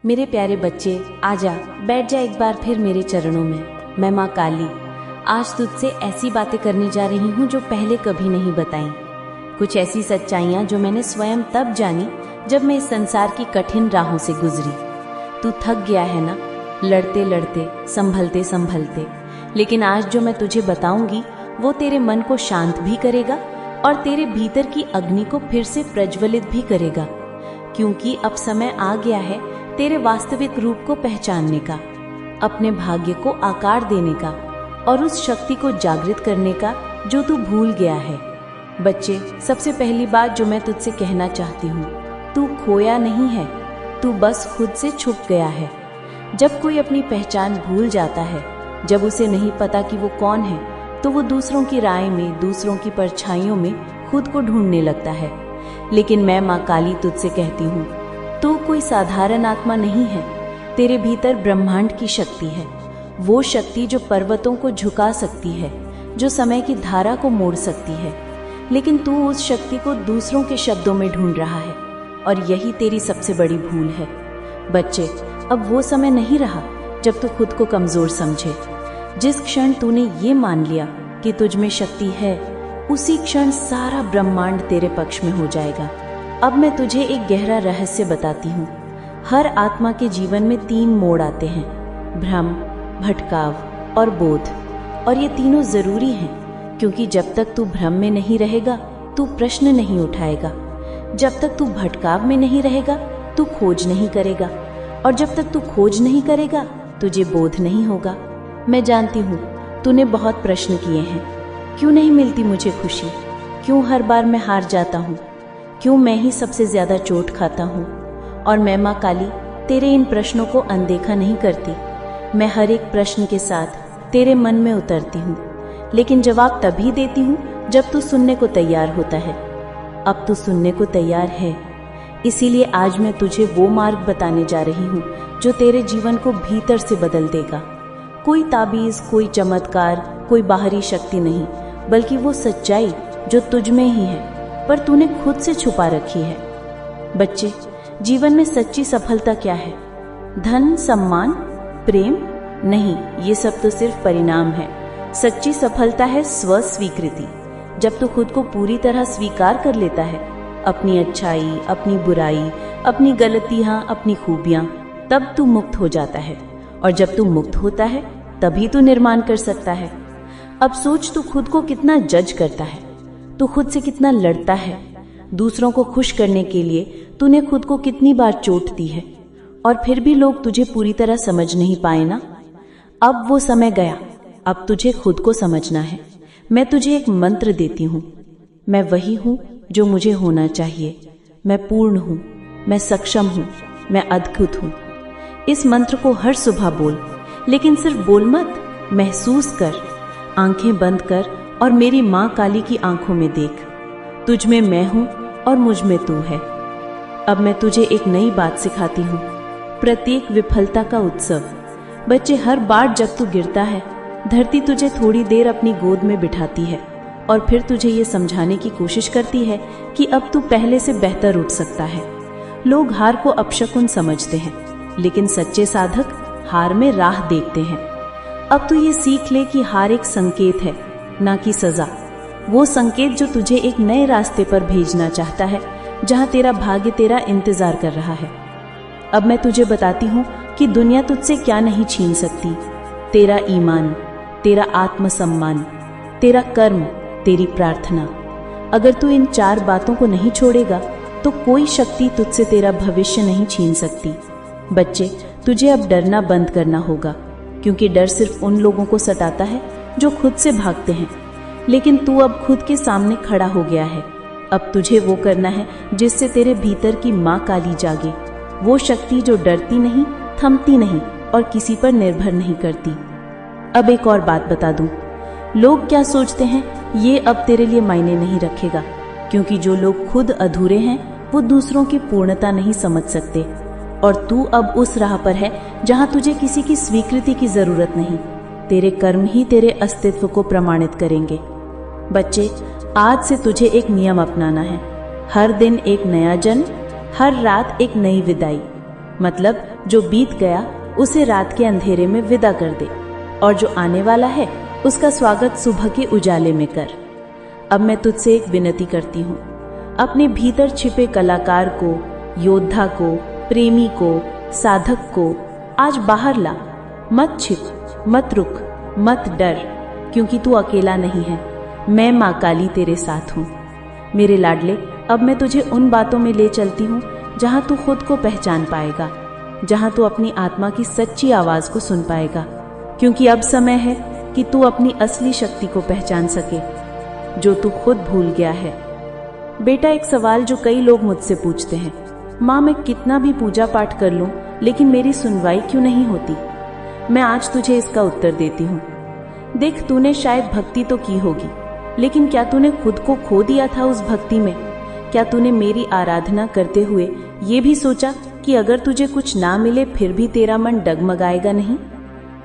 मेरे प्यारे बच्चे, आजा बैठ जा एक बार फिर मेरे चरणों में। मैं माँ काली आज तुझसे ऐसी बातें करने जा रही हूँ जो पहले कभी नहीं बताई। कुछ ऐसी सच्चाइयाँ जो मैंने स्वयं तब जानी जब मैं इस संसार की कठिन राहों से गुजरी। तू थक गया है ना, लड़ते लड़ते, संभलते संभलते, लेकिन आज जो मैं तुझे बताऊंगी वो तेरे मन को शांत भी करेगा और तेरे भीतर की अग्नि को फिर से प्रज्वलित भी करेगा। क्योंकि अब समय आ गया है तेरे वास्तविक रूप को पहचानने का, अपने भाग्य को आकार देने का और उस शक्ति को जागृत करने का जो तू भूल गया है। बच्चे, सबसे पहली बात जो मैं तुझसे कहना चाहती हूँ, तू खोया नहीं है, तू बस खुद से छुप गया है। जब कोई अपनी पहचान भूल जाता है, जब उसे नहीं पता कि वो कौन है, तो वो दूसरों की राय में, दूसरों की परछाइयों में खुद को ढूंढने लगता है। लेकिन मैं माँ काली तुझसे कहती हूँ, तू कोई साधारण आत्मा नहीं है। तेरे भीतर ब्रह्मांड की शक्ति है, वो शक्ति जो पर्वतों को झुका सकती है, जो समय की धारा को मोड़ सकती है। लेकिन तू उस शक्ति को दूसरों के शब्दों में ढूंढ रहा है और यही तेरी सबसे बड़ी भूल है। बच्चे, अब वो समय नहीं रहा जब तू खुद को कमजोर समझे। जिस क्षण तूने ये मान लिया कि तुझ में शक्ति है, उसी क्षण सारा ब्रह्मांड तेरे पक्ष में हो जाएगा। अब मैं तुझे एक गहरा रहस्य बताती हूँ। हर आत्मा के जीवन में 3 मोड़ आते हैं, भ्रम, भटकाव और बोध। और ये तीनों जरूरी हैं, क्योंकि जब तक तू भ्रम में नहीं रहेगा तू प्रश्न नहीं उठाएगा, जब तक तू भटकाव में नहीं रहेगा तू खोज नहीं करेगा, और जब तक तू खोज नहीं करेगा तुझे बोध नहीं होगा। मैं जानती हूँ तूने बहुत प्रश्न किए हैं, क्यों नहीं मिलती मुझे खुशी, क्यों हर बार मैं हार जाता हूँ, क्यों मैं ही सबसे ज्यादा चोट खाता हूँ। और मैं माँ काली तेरे इन प्रश्नों को अनदेखा नहीं करती। मैं हर एक प्रश्न के साथ तेरे मन में उतरती हूँ, लेकिन जवाब तभी देती हूँ जब तू सुनने को तैयार होता है। अब तू सुनने को तैयार है, इसीलिए आज मैं तुझे वो मार्ग बताने जा रही हूँ जो तेरे जीवन को भीतर से बदल देगा। कोई ताबीज, कोई चमत्कार, कोई बाहरी शक्ति नहीं, बल्कि वो सच्चाई जो तुझ में ही है पर तूने खुद से छुपा रखी है। बच्चे, जीवन में सच्ची सफलता क्या है? धन, सम्मान, प्रेम? नहीं, ये सब तो सिर्फ परिणाम है। सच्ची सफलता है स्व स्वीकृति। जब तू खुद को पूरी तरह स्वीकार कर लेता है, अपनी अच्छाई, अपनी बुराई, अपनी गलतियां, अपनी खूबियां, तब तू मुक्त हो जाता है। और जब तू मुक्त होता है तभी तू निर्माण कर सकता है। अब सोच, तू खुद को कितना जज करता है, तू खुद से कितना लड़ता है, दूसरों को खुश करने के लिए तूने खुद को कितनी बार चोट दी है, और फिर भी लोग तुझे पूरी तरह समझ नहीं पाए ना। अब वो समय गया, अब तुझे खुद को समझना है। मैं तुझे एक मंत्र देती हूँ। मैं वही हूँ जो मुझे होना चाहिए। मैं पूर्ण हूँ, मैं सक्षम हूँ, मैं अद्भुत हूँ। इस मंत्र को हर सुबह बोल, लेकिन सिर्फ बोल मत, महसूस कर। आंखें बंद कर और मेरी माँ काली की आंखों में देख। तुझ में मैं हूं और मुझ में तू है। अब मैं तुझे एक नई बात सिखाती हूँ, प्रत्येक विफलता का उत्सव। बच्चे, हर बार जब तू गिरता है, धरती तुझे थोड़ी देर अपनी गोद में बिठाती है और फिर तुझे ये समझाने की कोशिश करती है कि अब तू पहले से बेहतर उठ सकता है। लोग हार को अपशकुन समझते हैं, लेकिन सच्चे साधक हार में राह देखते हैं। अब तू ये सीख ले कि हार एक संकेत है, ना कि सजा। वो संकेत जो तुझे एक नए रास्ते पर भेजना चाहता है, जहां तेरा भाग्य तेरा इंतजार कर रहा है। अब मैं तुझे बताती हूँ कि दुनिया तुझसे क्या नहीं छीन सकती। तेरा ईमान, तेरा आत्मसम्मान, तेरा कर्म, तेरी प्रार्थना। अगर तू इन 4 बातों को नहीं छोड़ेगा तो कोई शक्ति तुझसे तेरा भविष्य नहीं छीन सकती। बच्चे, तुझे अब डरना बंद करना होगा, क्योंकि डर सिर्फ उन लोगों को सताता है जो खुद से भागते हैं। लेकिन तू अब खुद के सामने खड़ा हो गया है। अब तुझे वो करना है जिससे तेरे भीतर की माँ काली जागे, वो शक्ति जो डरती नहीं, थमती नहीं और किसी पर निर्भर नहीं करती। अब एक और बात बता दूं, लोग क्या सोचते हैं ये अब तेरे लिए मायने नहीं रखेगा, क्योंकि जो लोग खुद अधूरे हैं वो दूसरों की पूर्णता नहीं समझ सकते। और तू अब उस राह पर है जहां तुझे किसी की स्वीकृति की जरूरत नहीं। तेरे कर्म ही तेरे अस्तित्व को प्रमाणित करेंगे। बच्चे, आज से तुझे एक नियम अपनाना है। हर दिन एक नया जन्म, हर रात एक नई विदाई। मतलब जो बीत गया उसे रात के अंधेरे में विदा कर दे, और जो आने वाला है उसका स्वागत सुबह के उजाले में कर। अब मैं तुझसे एक विनती करती हूँ, अपने भीतर छिपे कलाकार को, योद्धा को, प्रेमी को, साधक को आज बाहर ला। मत छिप, मत रुक, मत डर, क्योंकि तू अकेला नहीं है। मैं माँ काली तेरे साथ हूँ। मेरे लाडले, अब मैं तुझे उन बातों में ले चलती हूँ जहाँ तू खुद को पहचान पाएगा, जहाँ तू अपनी आत्मा की सच्ची आवाज को सुन पाएगा, क्योंकि अब समय है कि तू अपनी असली शक्ति को पहचान सके, जो तू खुद भूल गया है। बेटा, एक सवाल जो कई लोग मुझसे पूछते हैं, माँ मैं कितना भी पूजा पाठ कर लूं लेकिन मेरी सुनवाई क्यों नहीं होती? मैं आज तुझे इसका उत्तर देती हूँ। देख, तूने शायद भक्ति तो की होगी, लेकिन क्या तूने खुद को खो दिया था उस भक्ति में? क्या तूने मेरी आराधना करते हुए ये भी सोचा कि अगर तुझे कुछ ना मिले फिर भी तेरा मन डगमगाएगा नहीं?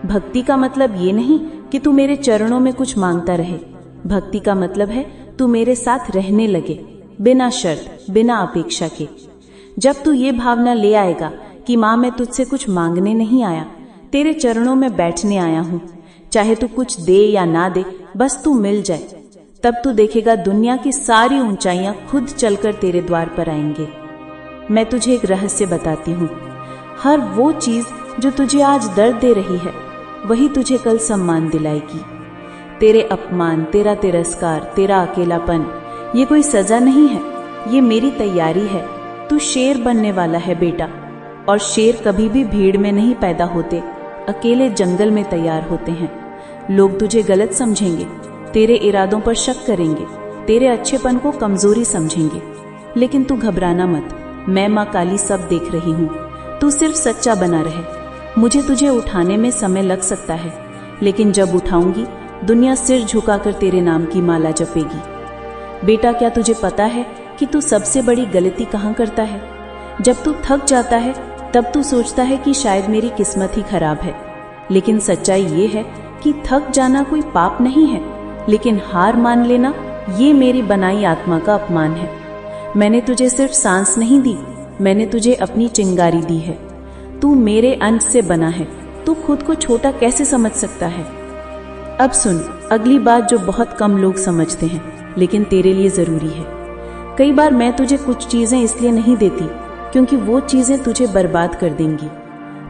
भक्ति का मतलब ये नहीं कि तू मेरे चरणों में कुछ मांगता रहे। भक्ति का मतलब है तू मेरे साथ रहने लगे, बिना शर्त, बिना अपेक्षा के। जब तू ये भावना ले आएगा कि माँ मैं तुझसे कुछ मांगने नहीं आया, तेरे चरणों में बैठने आया हूँ, चाहे तू कुछ दे या ना दे, बस तू मिल जाए, तब तू देखेगा दुनिया की सारी ऊंचाइयां खुद चलकर तेरे द्वार पर आएंगे। मैं तुझे एक रहस्य बताती हूँ, हर वो चीज जो तुझे आज दर्द दे रही है वही तुझे कल सम्मान दिलाएगी। तेरे अपमान, तेरा तिरस्कार, तेरा अकेलापन, ये कोई सजा नहीं है, ये मेरी तैयारी है। तू शेर बनने वाला है बेटा, और शेर कभी भी भीड़ में नहीं पैदा होते, अकेले जंगल में तैयार होते हैं। लोग तुझे गलत समझेंगे, तेरे इरादों पर शक करेंगे, तेरे अच्छेपन को कमजोरी समझेंगे, लेकिन तू घबराना मत। मैं माँ काली सब देख रही हूँ। तू सिर्फ सच्चा बना रहे। मुझे तुझे उठाने में समय लग सकता है, लेकिन जब उठाऊंगी दुनिया सिर झुकाकर तेरे नाम की माला जपेगी। बेटा, क्या तुझे पता है कि तू सबसे बड़ी गलती कहाँ करता है? जब तू थक जाता है तब तू सोचता है कि शायद मेरी किस्मत ही खराब है, लेकिन सच्चाई ये है कि थक जाना कोई पाप नहीं है, लेकिन हार मान लेना ये मेरी बनाई आत्मा का अपमान है। मैंने तुझे सिर्फ सांस नहीं दी, मैंने तुझे अपनी चिंगारी दी है। तू मेरे अंश से बना है, तू खुद को छोटा कैसे समझ सकता है? अब सुन अगली बात जो बहुत कम लोग समझते हैं, लेकिन तेरे लिए जरूरी है। कई बार मैं तुझे कुछ चीजें इसलिए नहीं देती क्योंकि वो चीजें तुझे बर्बाद कर देंगी।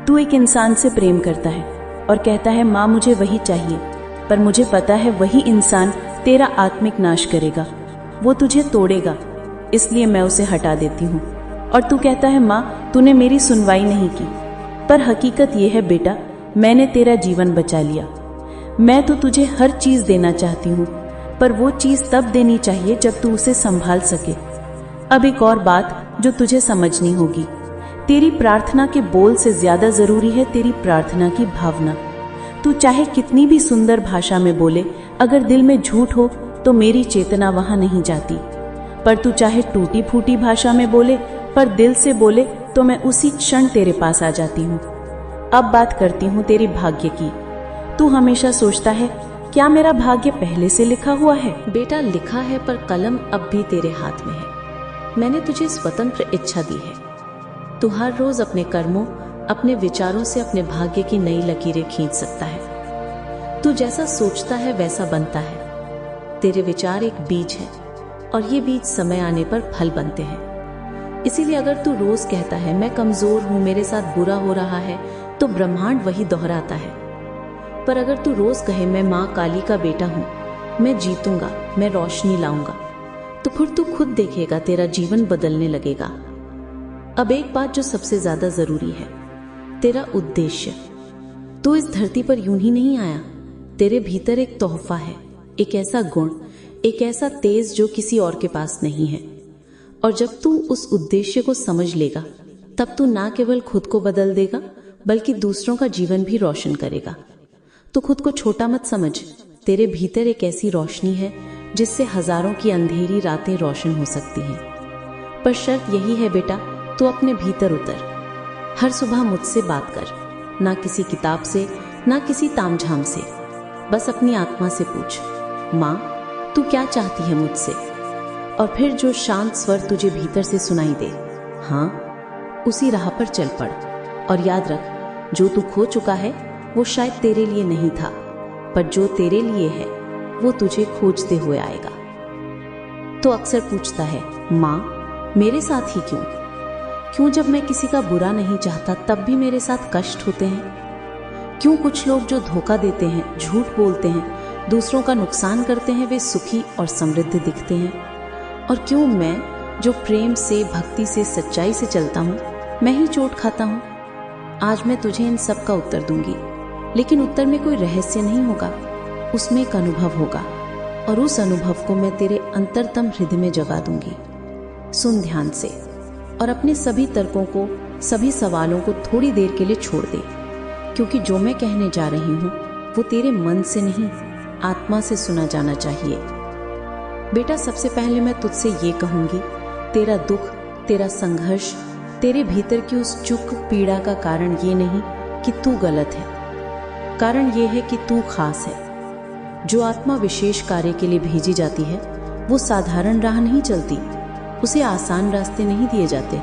तू एक इंसान से प्रेम करता है और कहता है माँ मुझे वही चाहिए, पर मुझे पता है वही इंसान तेरा आत्मिक नाश करेगा, वो तुझे तोड़ेगा, इसलिए मैं उसे हटा देती हूँ। और तू कहता है माँ तूने मेरी सुनवाई नहीं की, पर हकीकत ये है बेटा, मैंने तेरा जीवन बचा लिया। मैं तो तुझे हर चीज देना चाहती हूँ, पर वो चीज तब देनी चाहिए जब तू उसे संभाल सके। अब एक और बात जो तुझे समझनी होगी, तेरी प्रार्थना के बोल से ज्यादा जरूरी है तेरी प्रार्थना की भावना। तू चाहे कितनी भी सुंदर भाषा में बोले, अगर दिल में झूठ हो तो मेरी चेतना वहां नहीं जाती। पर तू चाहे टूटी फूटी भाषा में बोले, पर दिल से बोले, तो मैं उसी क्षण तेरे पास आ जाती हूँ। अब बात करती हूँ तेरी भाग्य की। तू हमेशा सोचता है क्या मेरा भाग्य पहले से लिखा हुआ है? बेटा, लिखा है, पर कलम अब भी तेरे हाथ में है। मैंने तुझे स्वतंत्र इच्छा दी है। तू हर रोज अपने कर्मों, अपने विचारों से अपने भाग्य की नई लकीरें खींच सकता है। तू जैसा सोचता है वैसा बनता है। तेरे विचार एक बीज है और ये बीज समय आने पर फल बनते हैं। इसीलिए अगर तू रोज कहता है मैं कमजोर हूं, मेरे साथ बुरा हो रहा है, तो ब्रह्मांड वही दोहराता है। पर अगर तू रोज कहे मैं माँ काली का बेटा हूं, मैं जीतूंगा, मैं रोशनी लाऊंगा, तो फिर तू खुद देखेगा तेरा जीवन बदलने लगेगा। अब एक बात जो सबसे ज्यादा जरूरी है, तेरा उद्देश्य। तू इस धरती पर यूं ही नहीं आया। तेरे भीतर एक तोहफा है, एक ऐसा गुण, एक ऐसा तेज जो किसी और के पास नहीं है। और जब तू उस उद्देश्य को समझ लेगा, तब तू ना केवल खुद को बदल देगा बल्कि दूसरों का जीवन भी रोशन करेगा। तो खुद को छोटा मत समझ। तेरे भीतर एक ऐसी रोशनी है जिससे हजारों की अंधेरी रातें रोशन हो सकती हैं। पर शर्त यही है बेटा, तू अपने भीतर उतर। हर सुबह मुझसे बात कर, ना किसी किताब से, ना किसी तामझाम से। बस अपनी आत्मा से पूछ, माँ तू क्या चाहती है मुझसे? और फिर जो शांत स्वर तुझे भीतर से सुनाई दे, हाँ, उसी राह पर चल पड़। और याद रख, जो तू खो चुका है वो शायद तेरे लिए नहीं था, पर जो तेरे लिए है वो तुझे खोजते हुए आएगा। तो अक्सर पूछता है, माँ मेरे साथ ही क्यों? क्यों जब मैं किसी का बुरा नहीं चाहता तब भी मेरे साथ कष्ट होते हैं? क्यों कुछ लोग जो धोखा देते हैं, झूठ बोलते हैं, दूसरों का नुकसान करते हैं, वे सुखी और समृद्ध दिखते हैं? और क्यों मैं जो प्रेम से, भक्ति से, सच्चाई से चलता हूँ, मैं ही चोट खाता हूँ? आज मैं तुझे इन सब का उत्तर दूंगी, लेकिन उत्तर में कोई रहस्य नहीं होगा, उसमें एक अनुभव होगा, और उस अनुभव को मैं तेरे अंतरतम हृदय में जगा दूंगी। सुन ध्यान से और अपने सभी तर्कों को, सभी सवालों को थोड़ी देर के लिए छोड़ दे, क्योंकि जो मैं कहने जा रही हूँ वो तेरे मन से नहीं, आत्मा से सुना जाना चाहिए। बेटा, सबसे पहले मैं तुझसे ये कहूंगी, तेरा दुख, तेरा संघर्ष, तेरे भीतर की उस चुक पीड़ा का कारण ये नहीं कि तू गलत है। कारण ये है कि तू खास है। जो आत्मा विशेष कार्य के लिए भेजी जाती है वो साधारण राह नहीं चलती, उसे आसान रास्ते नहीं दिए जाते।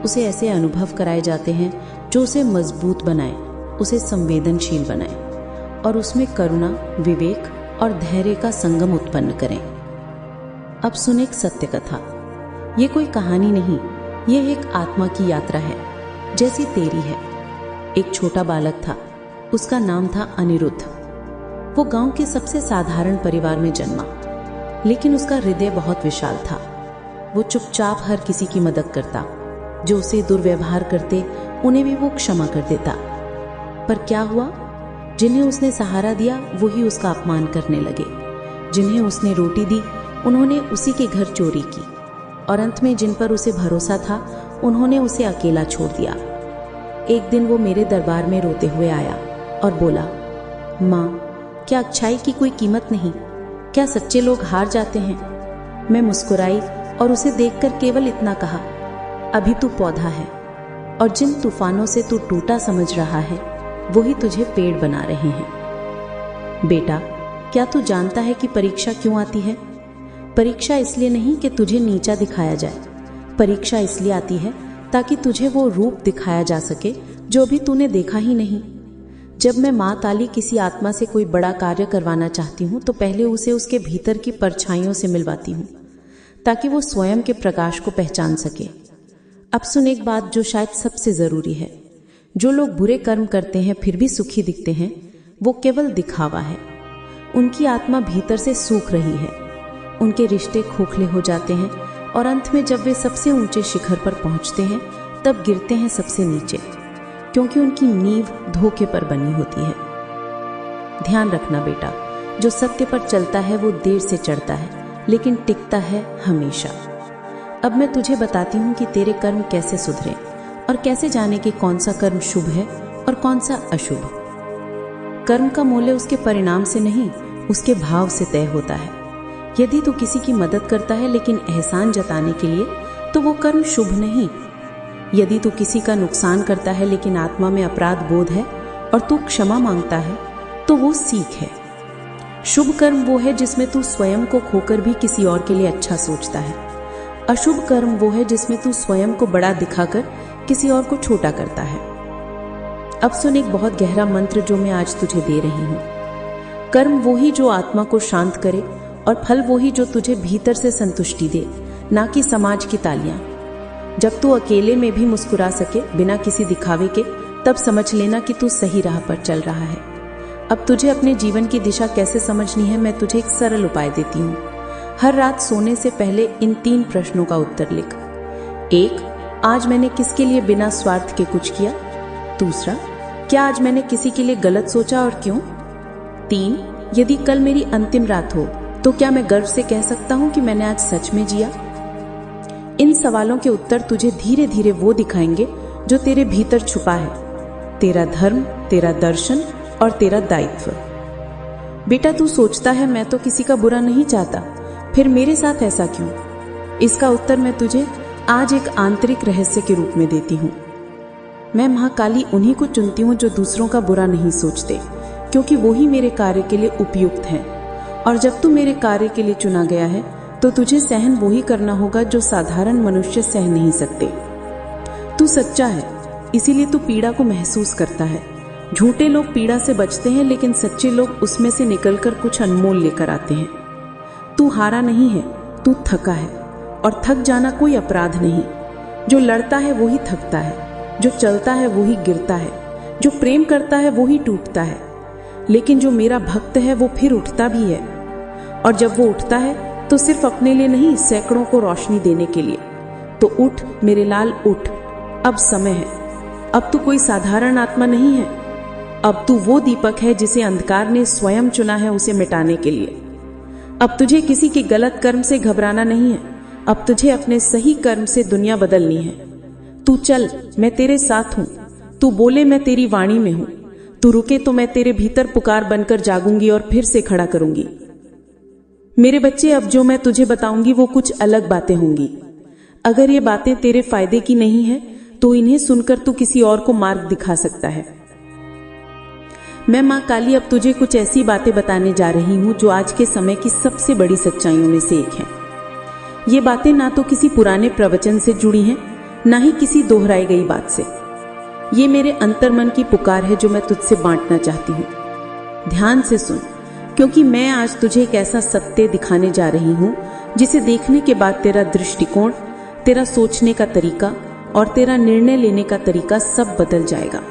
उसे ऐसे अनुभव कराए जाते हैं जो उसे मजबूत बनाए, उसे संवेदनशील बनाए और उसमें करुणा, विवेक और धैर्य का संगम उत्पन्न करें। अब सुन एक सत्य कथा। ये कोई कहानी नहीं, ये एक आत्मा की यात्रा है, जैसी तेरी है। एक छोटा बालक था, उसका नाम था अनिरुद्ध। वो गांव के सबसे साधारण परिवार में जन्मा, लेकिन उसका हृदय बहुत विशाल था। वो चुपचाप हर किसी की मदद करता, जो उसे दुर्व्यवहार करते उन्हें भी वो क्षमा कर देता। पर क्या हुआ? जिन्हें उसने सहारा दिया वही उसका अपमान करने लगे। जिन्हें उसने रोटी दी उन्होंने उसी के घर चोरी की, और अंत में जिन पर उसे भरोसा था उन्होंने उसे अकेला छोड़ दिया। एक दिन वो मेरे दरबार में रोते हुए आया और बोला, माँ, क्या अच्छाई की कोई कीमत नहीं? क्या सच्चे लोग हार जाते हैं? मैं मुस्कुराई और उसे देखकर केवल इतना कहा, अभी तू पौधा है, और जिन तूफानों से तू टूटा समझ रहा है वही तुझे पेड़ बना रहे हैं। बेटा, क्या तू जानता है कि परीक्षा क्यों आती है? परीक्षा इसलिए नहीं कि तुझे नीचा दिखाया जाए, परीक्षा इसलिए आती है ताकि तुझे वो रूप दिखाया जा सके जो अभी तूने देखा ही नहीं। जब मैं माँ काली किसी आत्मा से कोई बड़ा कार्य करवाना चाहती हूँ तो पहले उसे उसके भीतर की परछाइयों से मिलवाती हूँ, ताकि वो स्वयं के प्रकाश को पहचान सके। अब सुन एक बात जो शायद सबसे जरूरी है। जो लोग बुरे कर्म करते हैं फिर भी सुखी दिखते हैं, वो केवल दिखावा है। उनकी आत्मा भीतर से सूख रही है, उनके रिश्ते खोखले हो जाते हैं, और अंत में जब वे सबसे ऊंचे शिखर पर पहुंचते हैं तब गिरते हैं सबसे नीचे, क्योंकि उनकी नींव धोखे पर बनी होती है। ध्यान रखना बेटा, जो सत्य पर चलता है वो देर से चढ़ता है, लेकिन टिकता है हमेशा। अब मैं तुझे बताती हूँ कि तेरे कर्म कैसे सुधरे और कैसे जाने कि कौन सा कर्म शुभ है और कौन सा अशुभ। कर्म का मूल्य उसके परिणाम से नहीं, उसके भाव से तय होता है। यदि तू किसी की मदद करता है लेकिन एहसान जताने के लिए, तो वो कर्म शुभ नहीं। यदि तू किसी का नुकसान करता है लेकिन आत्मा में अपराध बोध है और तू क्षमा मांगता है, तो वो सीख है। शुभ कर्म वो है जिसमें तू स्वयं को खोकर भी किसी और के लिए अच्छा सोचता है। अशुभ कर्म वो है जिसमें तू स्वयं को बड़ा दिखाकर किसी और को छोटा करता है। अब सुन एक बहुत गहरा मंत्र जो मैं आज तुझे दे रही हूँ। कर्म वो ही जो आत्मा को शांत करे, और फल वो ही जो तुझे भीतर से संतुष्टि दे, ना कि समाज की तालियां। जब तू अकेले में भी मुस्कुरा सके बिना किसी दिखावे के, तब समझ लेना कि तू सही राह पर चल रहा है। अब तुझे अपने जीवन की दिशा कैसे समझनी है, मैं तुझे एक सरल उपाय देती हूँ। हर रात सोने से पहले इन 3 प्रश्नों का उत्तर लिख। 1, आज मैंने किसके लिए बिना स्वार्थ के कुछ किया? दूसरा, क्या आज मैंने किसी के लिए गलत सोचा और क्यों? 3, यदि कल मेरी अंतिम रात हो तो क्या मैं गर्व से कह सकता हूं कि मैंने आज सच में जिया? इन सवालों के उत्तर तुझे धीरे धीरे वो दिखाएंगे जो तेरे भीतर छुपा है, तेरा धर्म, तेरा दर्शन और तेरा दायित्व। बेटा, तू सोचता है मैं तो किसी का बुरा नहीं चाहता, फिर मेरे साथ ऐसा क्यों? इसका उत्तर मैं तुझे आज एक आंतरिक रहस्य के रूप में देती हूँ। मैं महाकाली उन्हीं को चुनती हूँ जो दूसरों का बुरा नहीं सोचते, क्योंकि वो ही मेरे कार्य के लिए उपयुक्त हैं। और जब तू मेरे कार्य के लिए चुना गया है तो तुझे सहन वही करना होगा जो साधारण मनुष्य सह नहीं सकते। तू सच्चा है, इसीलिए तू पीड़ा को महसूस करता है। झूठे लोग पीड़ा से बचते हैं, लेकिन सच्चे लोग उसमें से निकलकर कुछ अनमोल लेकर आते हैं। तू हारा नहीं है, तू थका है, और थक जाना कोई अपराध नहीं। जो लड़ता है वही थकता है, जो चलता है वही गिरता है, जो प्रेम करता है वही टूटता है। लेकिन जो मेरा भक्त है वो फिर उठता भी है, और जब वो उठता है तो सिर्फ अपने लिए नहीं, सैकड़ों को रोशनी देने के लिए। तो उठ मेरे लाल उठ, अब समय है। अब तू कोई साधारण आत्मा नहीं है, अब तू वो दीपक है जिसे अंधकार ने स्वयं चुना है उसे मिटाने के लिए। अब तुझे किसी के गलत कर्म से घबराना नहीं है, अब तुझे अपने सही कर्म से दुनिया बदलनी है। तू चल, मैं तेरे साथ हूं। तू बोले, मैं तेरी वाणी में हूं। तू रुके तो मैं तेरे भीतर पुकार बनकर जागूंगी और फिर से खड़ा करूंगी। मेरे बच्चे, अब जो मैं तुझे बताऊंगी वो कुछ अलग बातें होंगी। अगर ये बातें तेरे फायदे की नहीं है तो इन्हें सुनकर तू किसी और को मार्ग दिखा सकता है। मैं मां काली अब तुझे कुछ ऐसी बातें बताने जा रही हूं जो आज के समय की सबसे बड़ी सच्चाइयों में से एक है। ये बातें ना तो किसी पुराने प्रवचन से जुड़ी हैं, ना ही किसी दोहराई गई बात से। ये मेरे अंतर्मन की पुकार है जो मैं तुझसे बांटना चाहती हूं। ध्यान से सुन, क्योंकि मैं आज तुझे एक ऐसा सत्य दिखाने जा रही हूं जिसे देखने के बाद तेरा दृष्टिकोण, तेरा सोचने का तरीका और तेरा निर्णय लेने का तरीका सब बदल जाएगा।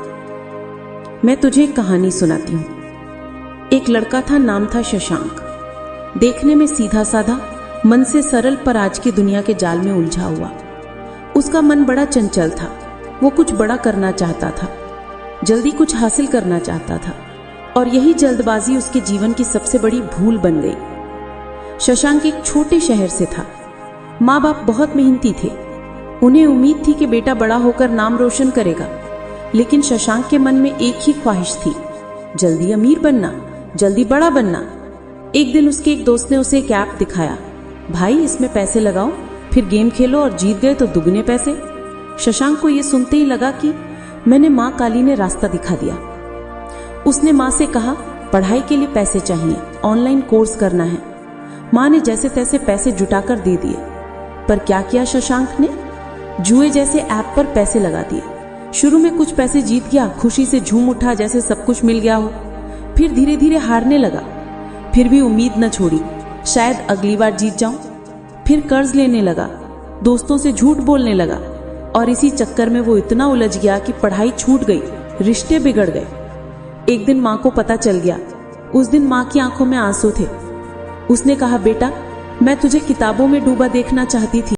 मैं तुझे एक कहानी सुनाती हूं। एक लड़का था, नाम था शशांक। देखने में सीधा साधा, मन से सरल, पर आज की दुनिया के जाल में उलझा हुआ। उसका मन बड़ा चंचल था। वो कुछ बड़ा करना चाहता था, जल्दी कुछ हासिल करना चाहता था, और यही जल्दबाजी उसके जीवन की सबसे बड़ी भूल बन गई। शशांक एक छोटे शहर से था। माँ बाप बहुत मेहनती थे। उन्हें उम्मीद थी कि बेटा बड़ा होकर नाम रोशन करेगा, लेकिन शशांक के मन में एक ही ख्वाहिश थी, जल्दी अमीर बनना, जल्दी बड़ा बनना। एक दिन उसके एक दोस्त ने उसे एक ऐप दिखाया। भाई, इसमें पैसे लगाओ, फिर गेम खेलो और जीत गए तो दुगने पैसे। शशांक को यह सुनते ही लगा कि मैंने माँ काली ने रास्ता दिखा दिया। उसने माँ से कहा, पढ़ाई के लिए पैसे चाहिए, ऑनलाइन कोर्स करना है। माँ ने जैसे तैसे पैसे जुटाकर दे दिए। पर क्या किया शशांक ने? जुए जैसे ऐप पर पैसे लगा दिए। शुरू में कुछ पैसे जीत गया, खुशी से झूम उठा जैसे सब कुछ मिल गया हो। फिर धीरे धीरे हारने लगा। फिर भी उम्मीद न छोड़ी, शायद अगली बार जीत जाऊं। फिर कर्ज लेने लगा, दोस्तों से झूठ बोलने लगा, और इसी चक्कर में वो इतना उलझ गया कि पढ़ाई छूट गई, रिश्ते बिगड़ गए। एक दिन माँ को पता चल गया। उस दिन माँ की आंखों में आंसू थे। उसने कहा, बेटा, मैं तुझे किताबों में डूबा देखना चाहती थी,